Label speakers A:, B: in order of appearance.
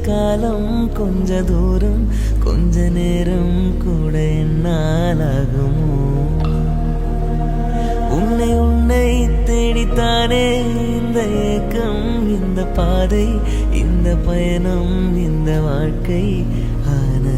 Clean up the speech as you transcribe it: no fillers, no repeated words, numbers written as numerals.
A: காலம் கொஞ்ச தூரம் கொஞ்ச நேரம் கூட என்னாலாகுமோ உன்னை உன்னை தேடித்தானே இந்த ஏக்கம் இந்த பாதை இந்த பயணம் இந்த வாழ்க்கை ஆனது